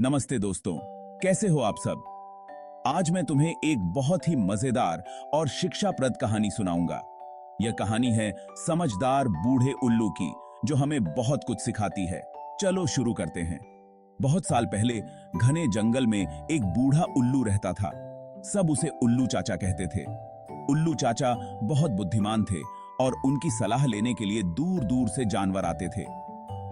नमस्ते दोस्तों, कैसे हो आप सब। आज मैं तुम्हें एक बहुत ही मजेदार और शिक्षाप्रद कहानी सुनाऊंगा। यह कहानी है समझदार बूढ़े उल्लू की, जो हमें बहुत कुछ सिखाती है। चलो शुरू करते हैं। बहुत साल पहले घने जंगल में एक बूढ़ा उल्लू रहता था। सब उसे उल्लू चाचा कहते थे। उल्लू चाचा बहुत बुद्धिमान थे और उनकी सलाह लेने के लिए दूर दूर से जानवर आते थे।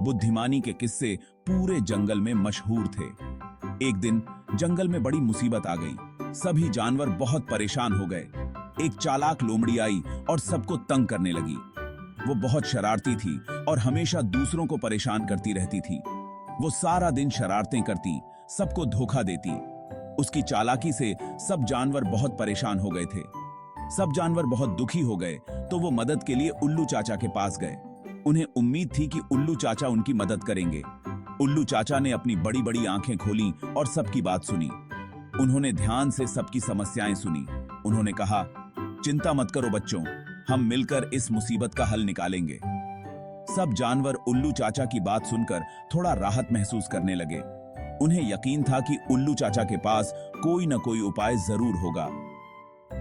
बुद्धिमानी के किस्से पूरे जंगल में मशहूर थे। एक दिन जंगल में बड़ी मुसीबत आ गई। सभी जानवर बहुत परेशान हो गए। एक चालाक लोमड़ी आई और सबको तंग करने लगी। वो बहुत शरारती थी और हमेशा दूसरों को परेशान करती रहती थी। वो सारा दिन शरारतें करती, सबको धोखा देती। उसकी चालाकी से सब जानवर बहुत परेशान हो गए थे। सब जानवर बहुत दुखी हो गए तो वो मदद के लिए उल्लू चाचा के पास गए। उन्हें उम्मीद थी कि उल्लू चाचा उनकी मदद करेंगे। उल्लू चाचा ने अपनी बड़ी बड़ी आंखें खोली और सबकी बात सुनी। उन्होंने ध्यान से सबकी समस्याएं सुनी। उन्होंने कहा, चिंता मत करो बच्चों, हम मिलकर इस मुसीबत का हल निकालेंगे। सब जानवर उल्लू चाचा की बात सुनकर थोड़ा राहत महसूस करने लगे। उन्हें यकीन था कि उल्लू चाचा के पास कोई न कोई उपाय जरूर होगा।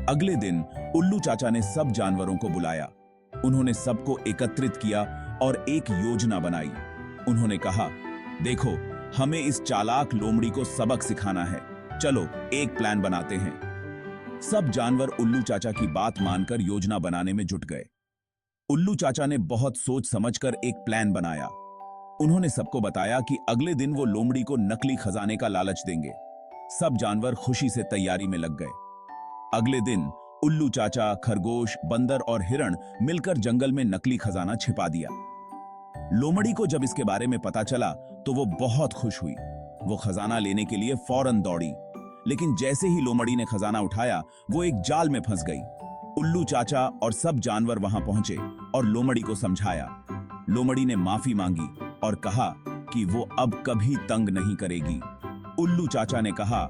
अगले दिन उल्लू चाचा ने सब जानवरों को बुलाया। उन्होंने सबको एकत्रित किया और एक योजना बनाई। उन्होंने कहा, देखो, हमें इस चालाक लोमड़ी को सबक सिखाना है। चलो एक प्लान बनाते हैं। सब जानवर उल्लू चाचा की बात मानकर योजना बनाने में जुट गए। उल्लू चाचा ने बहुत सोच समझकर एक प्लान बनाया। उन्होंने सबको बताया कि अगले दिन वो लोमड़ी को नकली खजाने का लालच देंगे। सब जानवर खुशी से तैयारी में लग गए। अगले दिन उल्लू चाचा, खरगोश, बंदर और हिरण मिलकर जंगल में नकली खजाना छिपा दिया। लोमड़ी को जब इसके बारे में पता चला तो वो बहुत खुश हुई। वो खजाना लेने के लिए फौरन दौड़ी, लेकिन जैसे ही लोमड़ी ने खजाना उठाया, वो एक जाल में फंस गई। उल्लू चाचा और सब जानवर वहां पहुंचे और लोमड़ी को समझाया। लोमड़ी ने माफी मांगी और कहा कि वो अब कभी तंग नहीं करेगी। उल्लू चाचा ने कहा,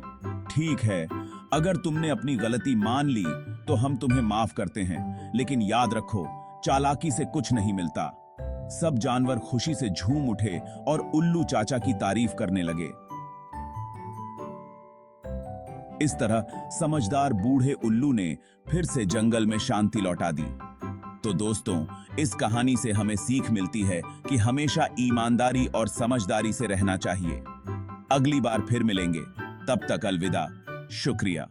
ठीक है, अगर तुमने अपनी गलती मान ली तो हम तुम्हें माफ करते हैं, लेकिन याद रखो, चालाकी से कुछ नहीं मिलता। सब जानवर खुशी से झूम उठे और उल्लू चाचा की तारीफ करने लगे। इस तरह समझदार बूढ़े उल्लू ने फिर से जंगल में शांति लौटा दी। तो दोस्तों, इस कहानी से हमें सीख मिलती है कि हमेशा ईमानदारी और समझदारी से रहना चाहिए। अगली बार फिर मिलेंगे, तब तक अलविदा। शुक्रिया।